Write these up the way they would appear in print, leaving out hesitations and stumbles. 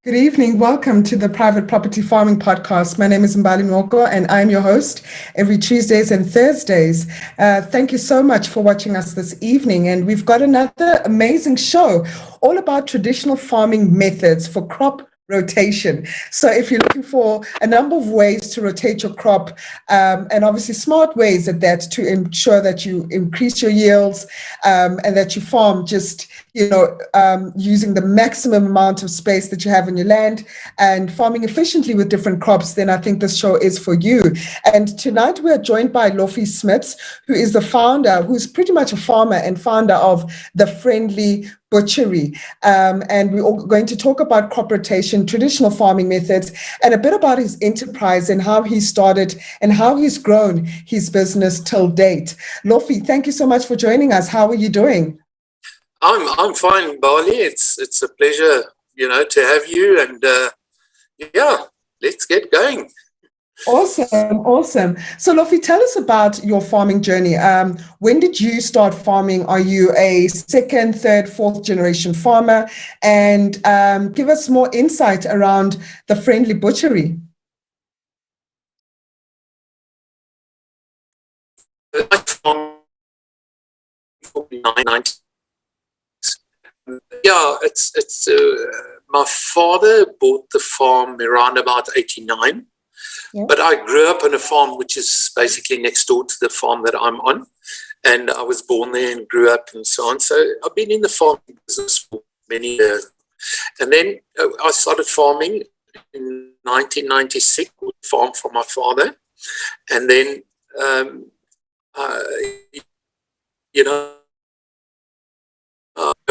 Good evening. Welcome to the Private Property Farming Podcast. My name is Mbali Nwoko and I'm your host every Tuesdays and Thursdays. Thank you so much for watching us this evening. And we've got another amazing show all about traditional farming methods for crop rotation. So if you're looking for a number of ways to rotate your crop, and obviously smart ways at that to ensure that you increase your yields, and that you farm just using the maximum amount of space that you have in your land and farming efficiently with different crops, then I think this show is for you. And tonight we're joined by Loffie Smuts, who is the founder, who's pretty much a farmer and founder of the Friendly Butchery. And we're going to talk about crop rotation, traditional farming methods, and a bit about his enterprise and how he started and how he's grown his business till date. Loffie, thank you so much for joining us. How are you doing? I'm fine, Mbali. It's a pleasure, to have you, and let's get going. Awesome. So, Loffie, tell us about your farming journey. When did you start farming? Are you a second, third, fourth generation farmer? And give us more insight around the Friendly Butchery. It's my father bought the farm around about 89. Yeah. But I grew up on a farm which is basically next door to the farm that I'm on, and I was born there and grew up and so on. So I've been in the farming business for many years. And then I started farming in 1996, farm for my father. And then,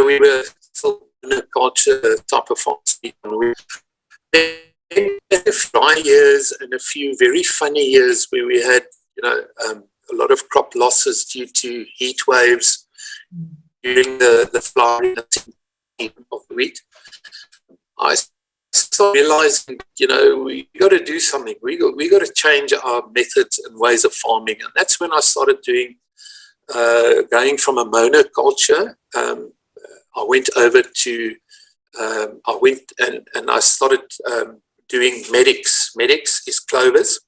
we were still in a culture type of farm. A few years and a few very funny years where we had, a lot of crop losses due to heat waves during the flowering of the wheat. I started realizing, we got to do something. We got to change our methods and ways of farming, and that's when I started going from a monoculture. I went over to, and I started doing medics. Medics is clovers,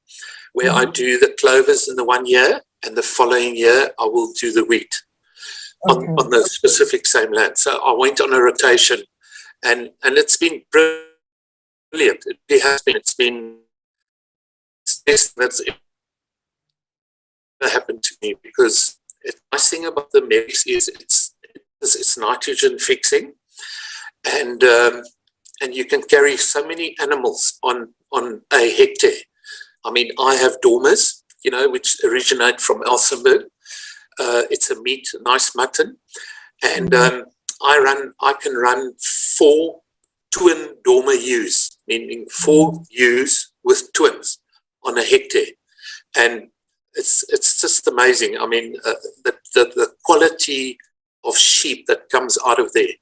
where I do the clovers in the 1 year, and the following year I will do the wheat on the specific same land. So I went on a rotation, and it's been brilliant. It has been. It's been that's happened to me, because the nice thing about the medics is it's nitrogen fixing, and you can carry so many animals on a hectare. I mean, I have dormers, which originate from Elsenburg. It's a meat, nice mutton, and I can run 4 twin dormer ewes, meaning 4 ewes with twins on a hectare, and it's just amazing. I mean, the quality of sheep that comes out of there.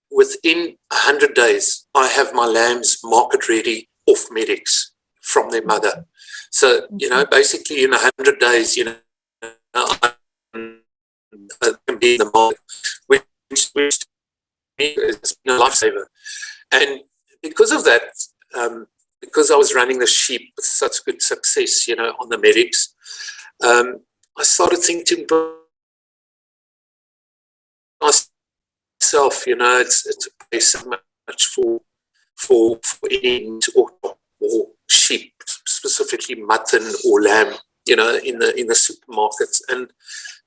Within 100 days, I have my lambs market ready off medics from their mother. So, basically in 100 days, I can be in the market, which has been a lifesaver. And because of that, because I was running the sheep with such good success, on the medics, I started thinking myself, it's pay so much for eating or sheep, specifically mutton or lamb, in the supermarkets. And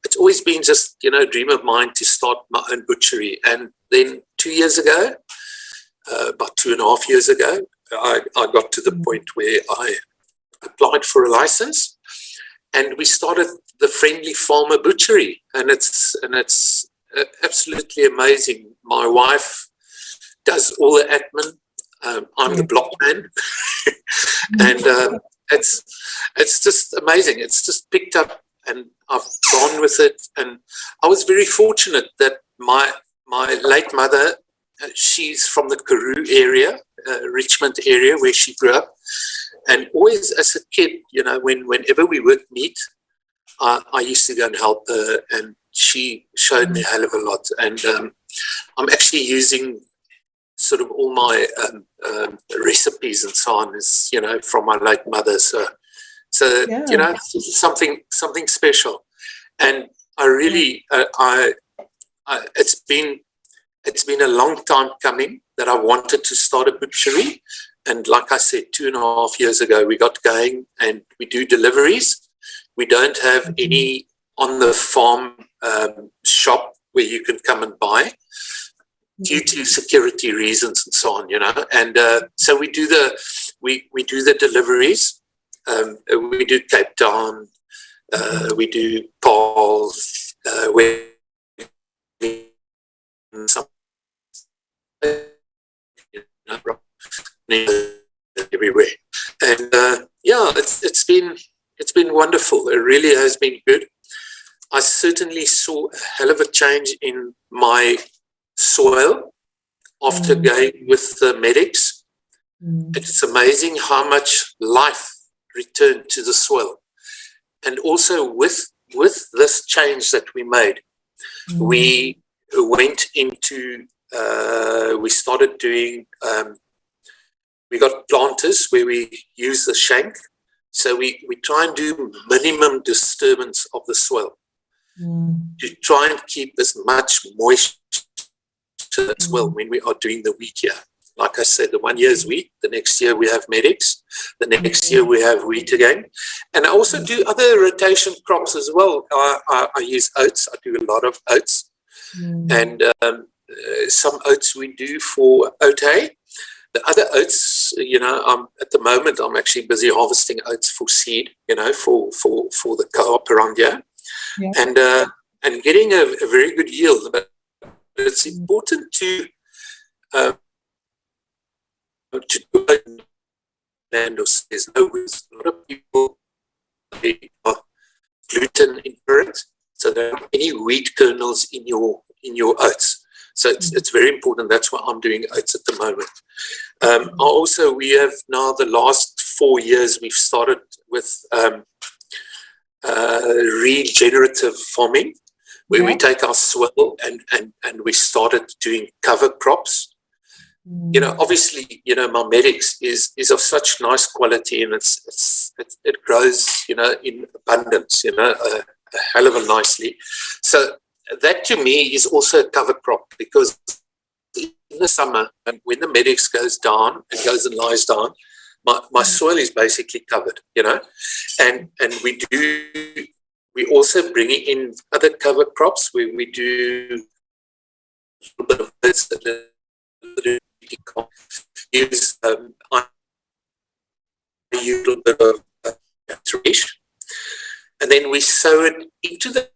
it's always been just, a dream of mine to start my own butchery. And then 2 years ago, about 2.5 years ago, I got to the point where I applied for a license, and we started the Friendly Farmer Butchery, and it's absolutely amazing. My wife does all the admin. I'm the block man, and it's just amazing. It's just picked up, and I've gone with it. And I was very fortunate that my late mother, she's from the Karoo area, Richmond area, where she grew up, and always as a kid, whenever we worked meat, I used to go and help her, and she showed me a hell of a lot. And I'm actually using sort of all my recipes and so on is, from my late mother. So something special. And I really, it's been a long time coming that I wanted to start a butchery. And like I said, 2.5 years ago, we got going and we do deliveries. We don't have any on the farm shop where you can come and buy due to security reasons and so on, And so we do the deliveries. We do Cape Town. We do Paul's. Some everywhere, and it's been wonderful. It really has been good. I certainly saw a hell of a change in my soil after going with the medics. It's amazing how much life returned to the soil, and also with this change that we made, we went into. We started doing. We got planters where we use the shank. So we try and do minimum disturbance of the soil to try and keep as much moisture as well when we are doing the wheat year. Like I said, the 1 year is wheat. The next year we have medics. The next year we have wheat again. And I also do other rotation crops as well. I use oats. I do a lot of oats. And some oats we do for oat hay. The other oats, at the moment, I'm actually busy harvesting oats for seed, for the co-op around here, and getting a very good yield. But it's important to land, or there's no ways. A lot of people are gluten intolerant, so there aren't any wheat kernels in your oats. So it's very important. That's why I'm doing oats at the moment. Also, we have now the last 4 years, we've started with regenerative farming, where we take our soil and we started doing cover crops. Obviously, my medics is of such nice quality, and it grows, in abundance, a hell of a nicely. So that to me is also a cover crop, because in the summer, and when the medics goes down and goes and lies down, my soil is basically covered, and we also bring in other cover crops where we do a little bit of this, use I use a little bit of thresh, and then we sow it into the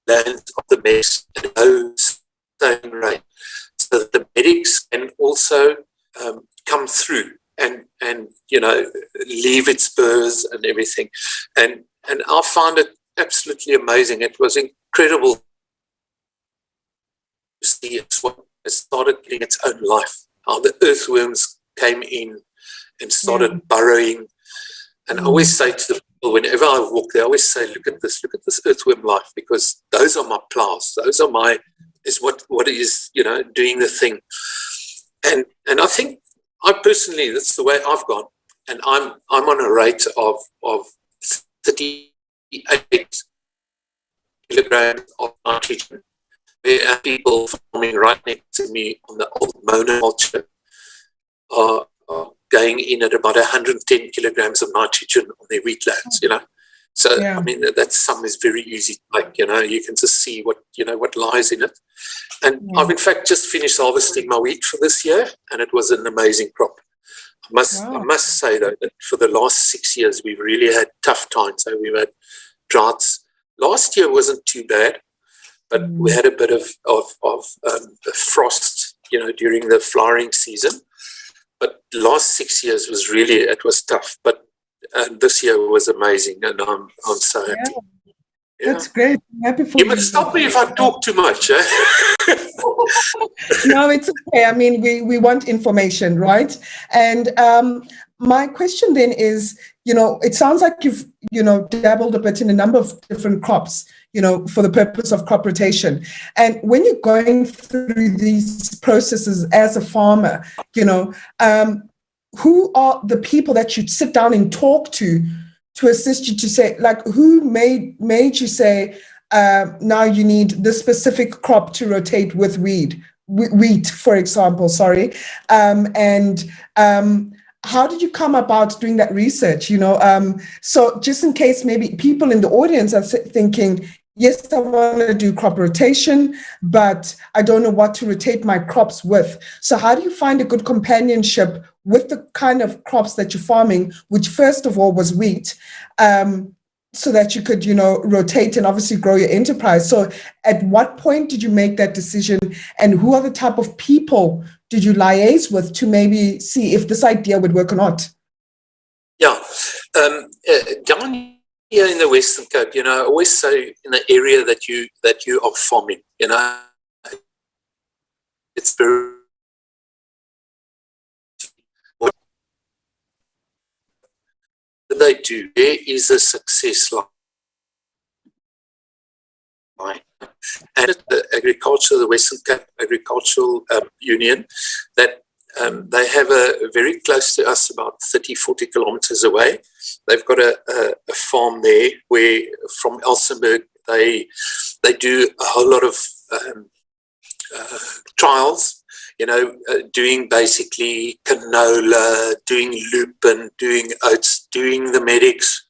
land of the mess and no stone rain, so that the medics can also come through and leave its spurs and everything, and I found it absolutely amazing. It was incredible to see it started getting its own life. How the earthworms came in and started burrowing. And I always say to the people, whenever I walk there, I always say, look at this earthworm life, because those are my plows. Those are what is, doing the thing. And I think I personally, that's the way I've gone. And I'm on a rate of 38 kilograms of nitrogen. There are people farming right next to me on the old monoculture are going in at about 110 kilograms of nitrogen on their wheatlands, So, I mean, that sum is very easy to make, you can just see what lies in it. And I've in fact just finished harvesting my wheat for this year, and it was an amazing crop. I must say, though, that for the last 6 years, we've really had tough times. So we've had droughts. Last year wasn't too bad, but we had a bit of frost, during the flowering season. But the last 6 years it was tough. But this year was amazing, and I'm so happy. Yeah. That's great. I'm happy for you. You must stop me if I talk too much. No, it's okay. I mean, we want information, right? And my question then is, it sounds like you've, dabbled a bit in a number of different crops, for the purpose of crop rotation. And when you're going through these processes as a farmer, who are the people that you'd sit down and talk to assist you to say, like, who made you say, now you need this specific crop to rotate with wheat, for example, sorry. How did you come about doing that research? So just in case maybe people in the audience are thinking, yes, I want to do crop rotation, but I don't know what to rotate my crops with. So how do you find a good companionship with the kind of crops that you're farming, which first of all was wheat, so that you could, rotate and obviously grow your enterprise? So at what point did you make that decision, and who are the type of people did you liaise with to maybe see if this idea would work or not? Yeah, down here in the Western Cape, I always say in the area that you are farming, it's very, what they do, there is a success line. And the agriculture, the Western Cape Agricultural Union, that they have a very close to us, about 30-40 kilometers away. They've got a farm there where from Elsenburg they do a whole lot of trials, doing basically canola, doing lupin, doing oats, doing the medics,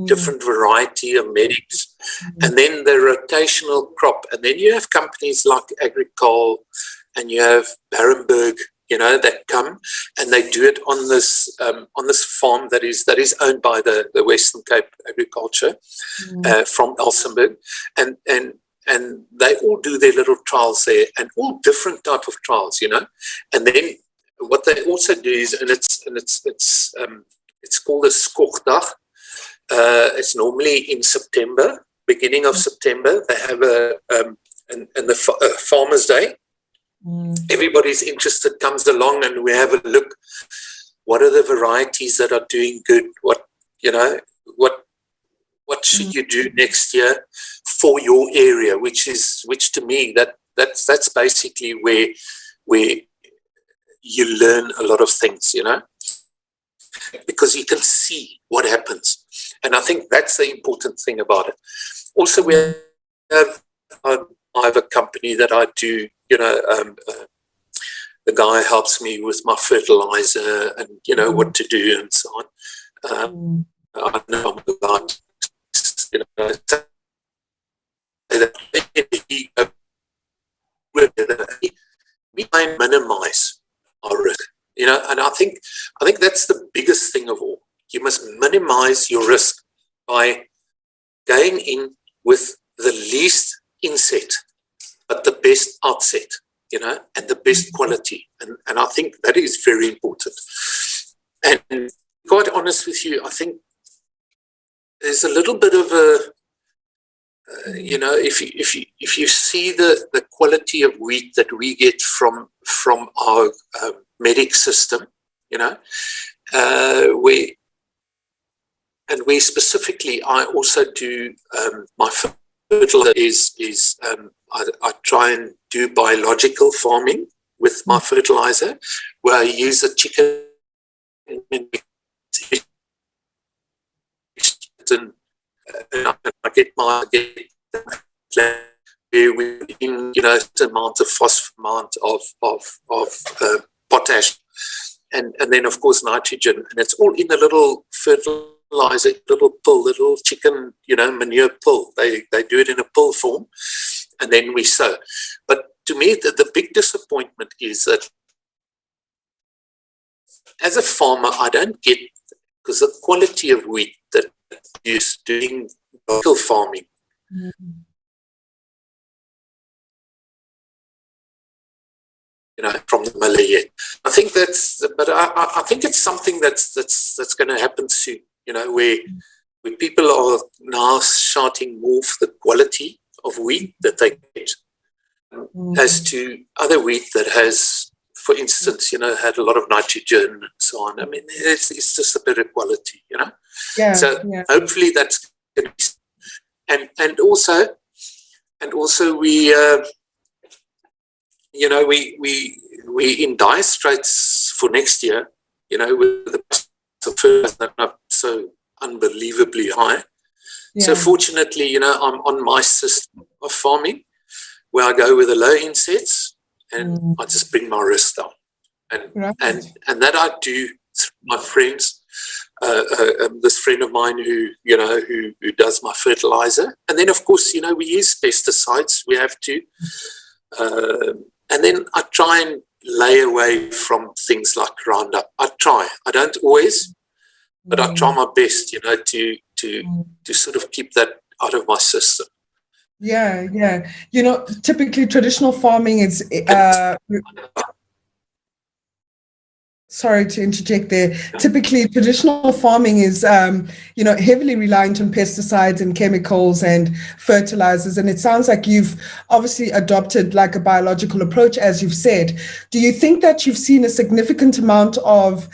different variety of medics, and then the rotational crop. And then you have companies like Agricol, and you have Barenberg, that come and they do it on this farm that is owned by the Western Cape Agriculture from Elsenburg, and they all do their little trials there, and all different type of trials, And then what they also do is, and it's called a Skogdag. It's normally in September, beginning of September. They have the Farmers' Day. Everybody's interested comes along, and we have a look. What are the varieties that are doing good? What should you do next year for your area? Which to me that's basically where you learn a lot of things, because you can see what happens, and I think that's the important thing about it. Also, I have a company that I do. The guy helps me with my fertilizer and what to do and so on. I know I'm allowed we try and minimize our risk, and I think that's the biggest thing of all. You must minimize your risk by going in with the least inset, but the best outset, and the best quality. And I think that is very important. And quite honest with you, I think there's a little bit of a, if you see the quality of wheat that we get from our medic system, we specifically, I also do my fertilizer is I try and do biological farming with my fertilizer, where I use a chicken and I get certain amount of phosphorus, amount of potash, and then of course nitrogen, and it's all in a little fertilizer, little pill, little chicken, manure pill. They do it in a pill form, and then we sow. But to me, the big disappointment is that as a farmer, I don't get, because the quality of wheat that is doing local farming, from the Malay. I think but I think it's something that's going to happen soon. Where people are now shouting more for the quality of wheat that they get, as to other wheat that has, for instance, had a lot of nitrogen and so on. I mean, it's just a better quality, Yeah, so yeah. hopefully that's going to be. and also we we in dire straits for next year, with the price of fertilizer up so unbelievably high. Yeah. So fortunately, I'm on my system of farming where I go with the low insets and I just bring my risk down. And that I do through my friends, this friend of mine who does my fertilizer. And then of course, we use pesticides, we have to. And then I try and lay away from things like Roundup. I don't always, but I try my best, to sort of keep that out of my system. Yeah. Typically traditional farming is, sorry to interject there. Typically traditional farming is, heavily reliant on pesticides and chemicals and fertilizers. And it sounds like you've obviously adopted like a biological approach, as you've said. Do you think that you've seen a significant amount of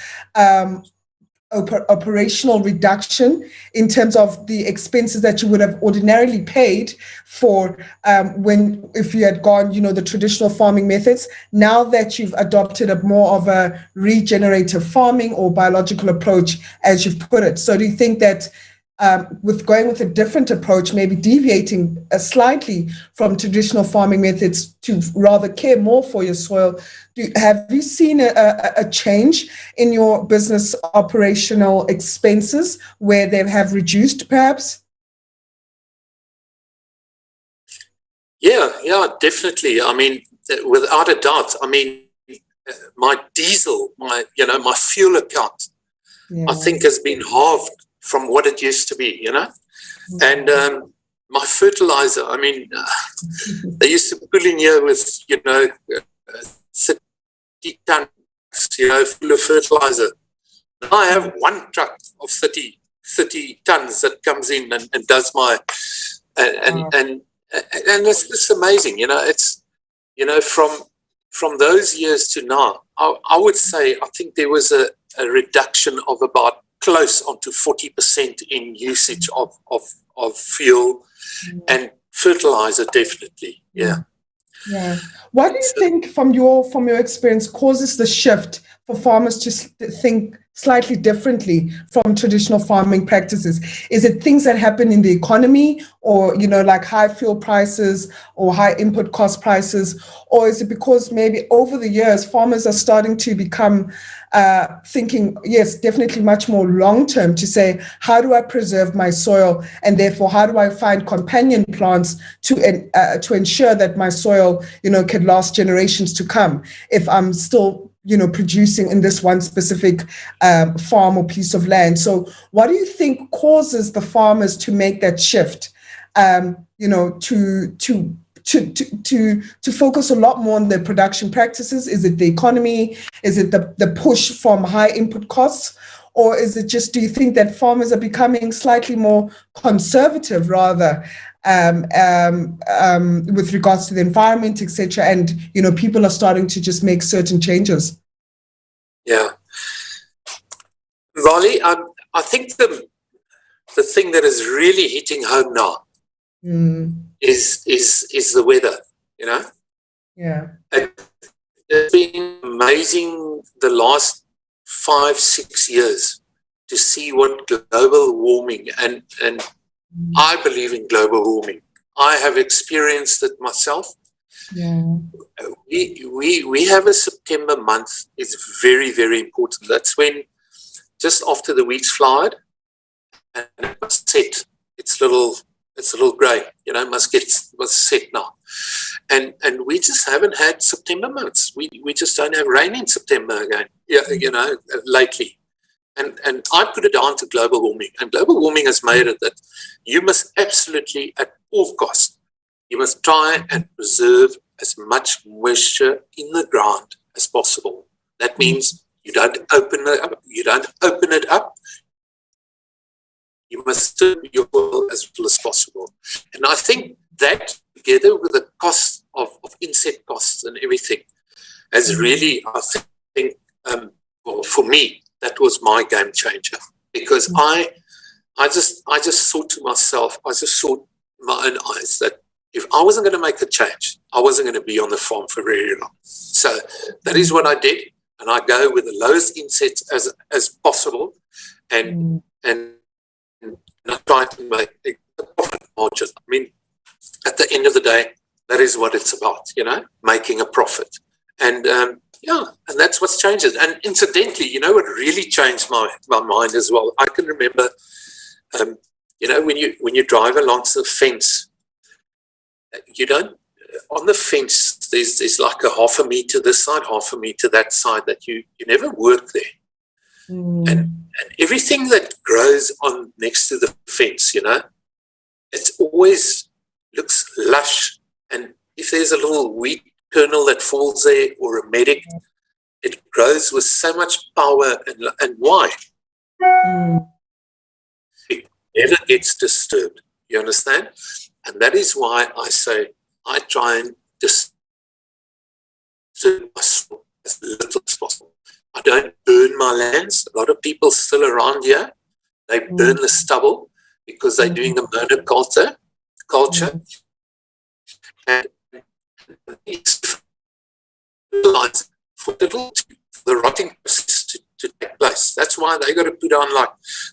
operational reduction in terms of the expenses that you would have ordinarily paid for if you had gone, the traditional farming methods, now that you've adopted a more of a regenerative farming or biological approach, as you've put it? So do you think that with going with a different approach, maybe deviating slightly from traditional farming methods to rather care more for your soil, have you seen a change in your business operational expenses where they have reduced, perhaps? Yeah, definitely. I mean, without a doubt. I mean, my diesel, my fuel account, I think has been halved from what it used to be, and my fertilizer, I mean, they used to pull in here with 30 tons full of fertilizer. Now I have one truck of 30 tons that comes in and does my and it's just amazing. It's from those years to now, I would say I think there was a reduction of about close onto 40% in usage of fuel and fertilizer, definitely. Yeah. What do you think from your experience causes the shift for farmers to think slightly differently from traditional farming practices? Is it things that happen in the economy, or like high fuel prices or high input cost prices, or is it because maybe over the years farmers are starting to become thinking, yes, definitely much more long term, to say, how do I preserve my soil, and therefore how do I find companion plants to ensure that my soil can last generations to come if I'm still producing in this one specific farm or piece of land? So what do you think causes the farmers to make that shift, to focus a lot more on their production practices? Is it the economy? Is it the push from high input costs? Or is it just, do you think that farmers are becoming slightly more conservative rather, with regards to the environment, etc., and people are starting to just make certain changes? Yeah, Mbali, I think the thing that is really hitting home now is the weather. Yeah, it's been amazing the last 5-6 years to see what global warming, and I believe in global warming. I have experienced it myself. Yeah. We have a September month. It's very, very important. That's when, just after the wheat's flowered, and it must set. It's a little grey. Must set now. And we just haven't had September months. We just don't have rain in September again. Lately. And I put it down to global warming. And global warming has made it that you must absolutely, at all costs, you must try and preserve as much moisture in the ground as possible. That means you don't open it up. You must stir your soil as little as possible. And I think that, together with the cost of inset costs and everything, has really, I think, for me, that was my game changer. Because I just thought to myself, my own eyes that if I wasn't going to make a change, I wasn't going to be on the farm for very long. So that is what I did, and I go with the lowest insets as possible, and I try to make a profit margin. I mean, at the end of the day, that is what it's about, making a profit. And and that's what's changed it. And incidentally, what really changed my mind as well, I can remember, when you drive along the fence, you don't, on the fence, there's like a half a meter this side, half a meter that side, that you never work there. And everything that grows on next to the fence, it's always looks lush. And if there's a little wheat kernel that falls there, or a medic, it grows with so much power. And why? It never gets disturbed. You understand? And that is why I say I try and disturb my soil as little as possible. I don't burn my lands. A lot of people still around here, they burn the stubble because they're doing the monoculture culture. And it's for the rotting process to take place. That's why they got to put on like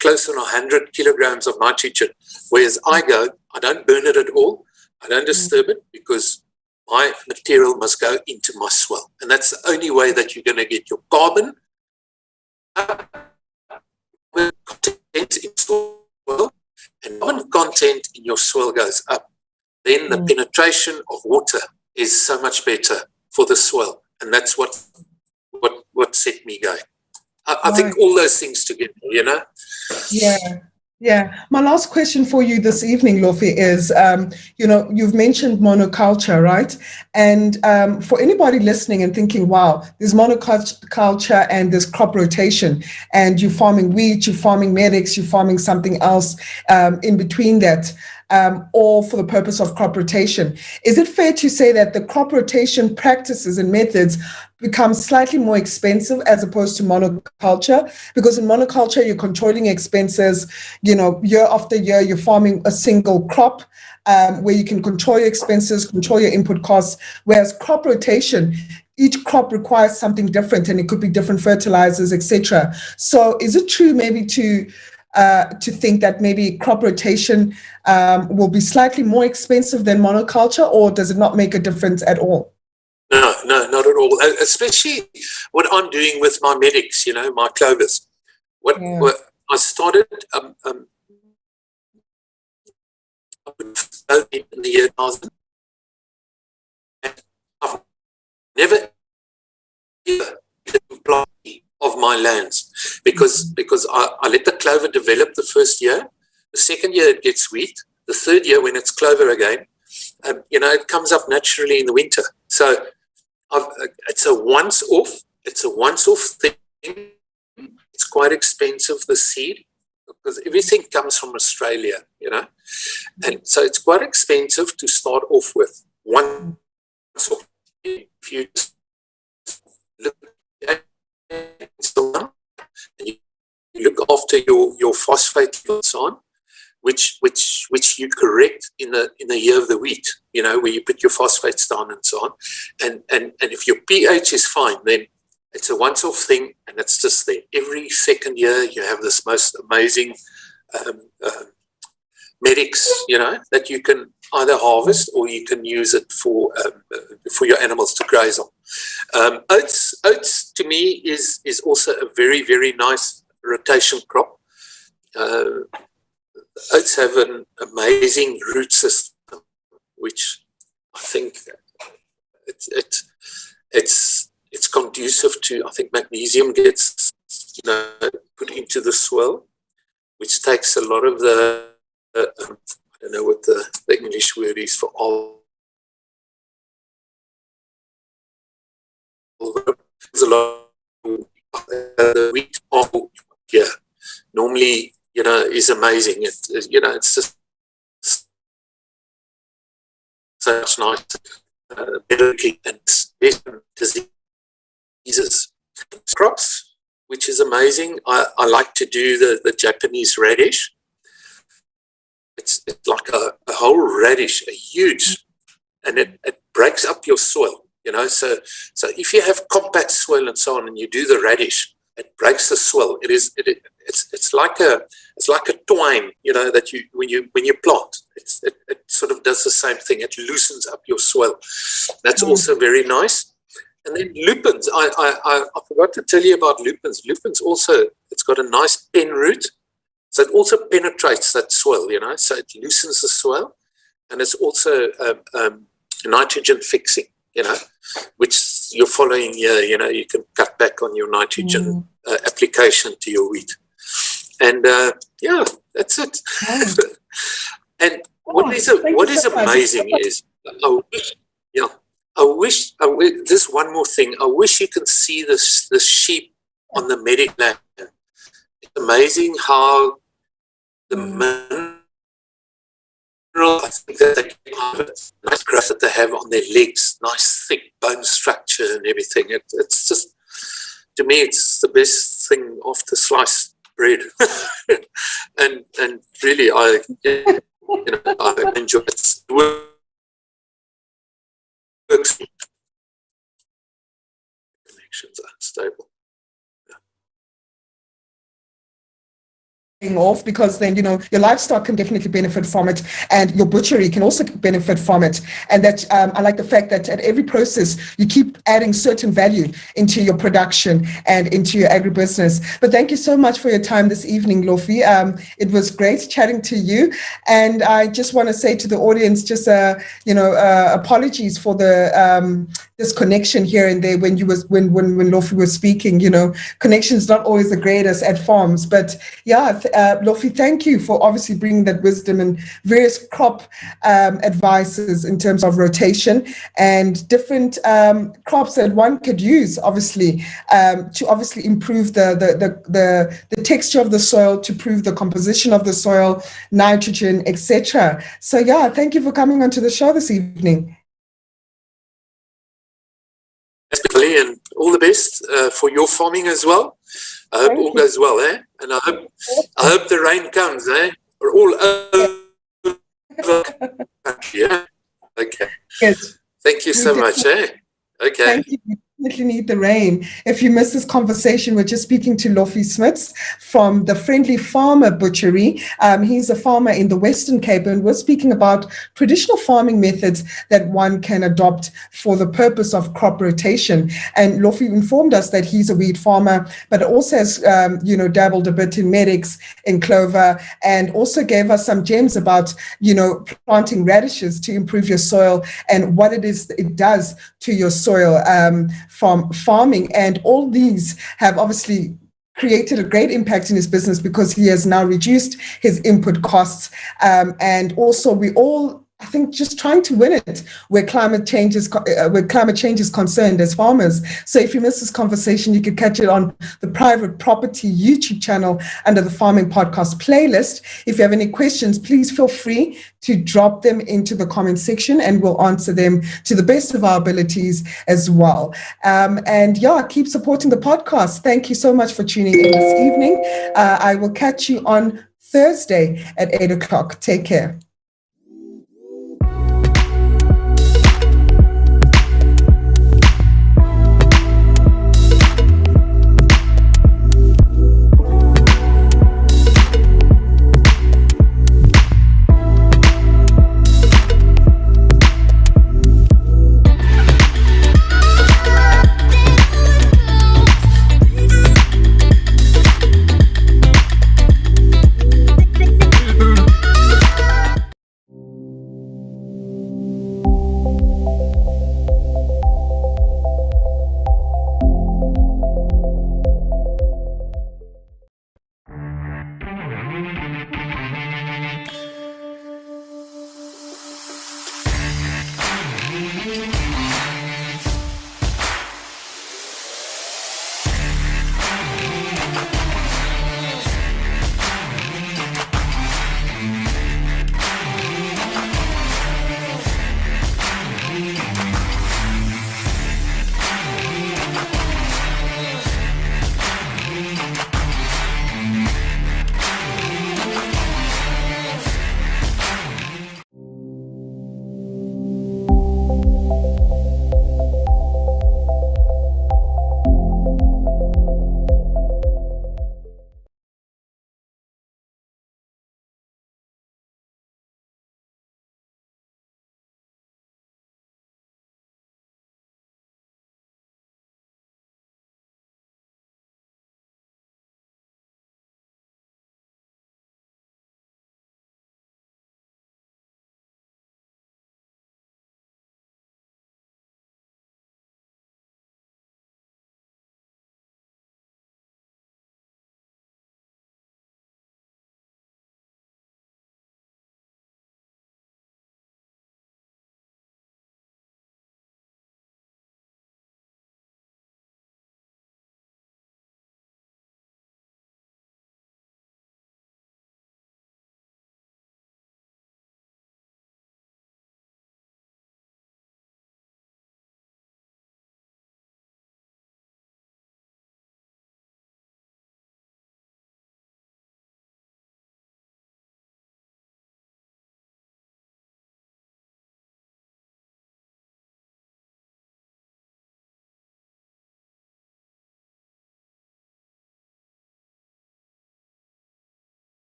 close to 100 kilograms of nitrogen. Whereas I don't burn it at all. I don't disturb it, because my material must go into my soil. And that's the only way that you're going to get your carbon content in soil, and carbon content in your soil goes up. Then the penetration of water is so much better for the soil. And that's what set me going. I think all those things together, Yeah. My last question for you this evening, Loffie, is, you've mentioned monoculture, right? And for anybody listening and thinking, wow, there's monoculture and there's crop rotation, and you're farming wheat, you're farming medics, you're farming something else in between that, all for the purpose of crop rotation. Is it fair to say that the crop rotation practices and methods become slightly more expensive as opposed to monoculture? Because in monoculture, you're controlling expenses, year after year, you're farming a single crop where you can control your expenses, control your input costs, whereas crop rotation, each crop requires something different, and it could be different fertilizers, etc. So is it true maybe to think that maybe crop rotation will be slightly more expensive than monoculture, or does it not make a difference at all? No, not at all. Especially what I'm doing with my medics, my clovers. What I started in the year 2000. I've never plant of my lands because I let the clover develop the first year. The second year it gets wheat. The third year, when it's clover again, it comes up naturally in the winter. So it's a once-off. It's a once-off thing. It's quite expensive, the seed, because everything comes from Australia, and so it's quite expensive to start off with. Once-off. If you look at it, and you look after your phosphate and so on, which you correct in the year of the wheat, where you put your phosphates down and so on. And if your pH is fine, then it's a once-off thing, and it's just there. Every second year, you have this most amazing medics, that you can either harvest or you can use it for your animals to graze on. Oats to me is also a very, very nice rotation crop. Oats have an amazing root system, which I think it's conducive to. I think magnesium gets put into the soil, which takes a lot of the I don't know what the English word is for all. There's a lot of the wheat here. Normally, is amazing. It's just such nice and diseases. Crops, which is amazing. I like to do the Japanese radish. it's like a whole radish, a huge, and it breaks up your soil, you know. So if you have compact soil and so on, and you do the radish, it breaks the soil. It's like a twine, you know, that when you plant, it sort of does the same thing. It loosens up your soil. That's also very nice. And then lupins, I forgot to tell you about lupins. Lupins also, it's got a nice pen root. So it also penetrates that soil, you know, so it loosens the soil. And it's also nitrogen fixing, you know, which you're following here, you know, you can cut back on your nitrogen application to your wheat. And yeah, that's it. And what is amazing is, I wish, this one more thing, I wish you can see this sheep on the medic land. It's amazing how the mineral, I think that they came out of it, nice growth that they have on their legs, nice thick bone structure and everything. It's just, to me, it's the best thing after sliced bread. and really, I enjoy it. Works. Connections unstable. Off, because then, you know, your livestock can definitely benefit from it, and your butchery can also benefit from it. And that I like the fact that at every process you keep adding certain value into your production and into your agribusiness. But thank you so much for your time this evening, Loffie. It was great chatting to you, and I just want to say to the audience, just apologies for the disconnection here and there when Loffie was speaking. You know, connection's not always the greatest at farms, but yeah. Loffie, thank you for obviously bringing that wisdom and various crop advices in terms of rotation and different crops that one could use, obviously, to obviously improve the texture of the soil, to improve the composition of the soil, nitrogen, etc. So yeah, thank you for coming onto the show this evening. And all the best for your farming as well. I hope all goes well, eh? And I hope the rain comes, eh? We're all over the country, yeah? Okay. Yes. Thank you so much, eh? Okay. Thank you. We definitely need the rain. If you missed this conversation, we're just speaking to Loffie Smuts from the Friendly Farmer Butchery. He's a farmer in the Western Cape, and we're speaking about traditional farming methods that one can adopt for the purpose of crop rotation. And Loffie informed us that he's a wheat farmer, but also has, dabbled a bit in medics, in clover, and also gave us some gems about, planting radishes to improve your soil and what it is it does to your soil from farming. And all these have obviously created a great impact in his business because he has now reduced his input costs. And also we all, I think, just trying to win it where climate change is concerned as farmers. So if you missed this conversation, you could catch it on the Private Property YouTube channel under the Farming Podcast playlist. If you have any questions, please feel free to drop them into the comment section and we'll answer them to the best of our abilities as well. Keep supporting the podcast. Thank you so much for tuning in this evening. I will catch you on Thursday at 8 o'clock. Take care.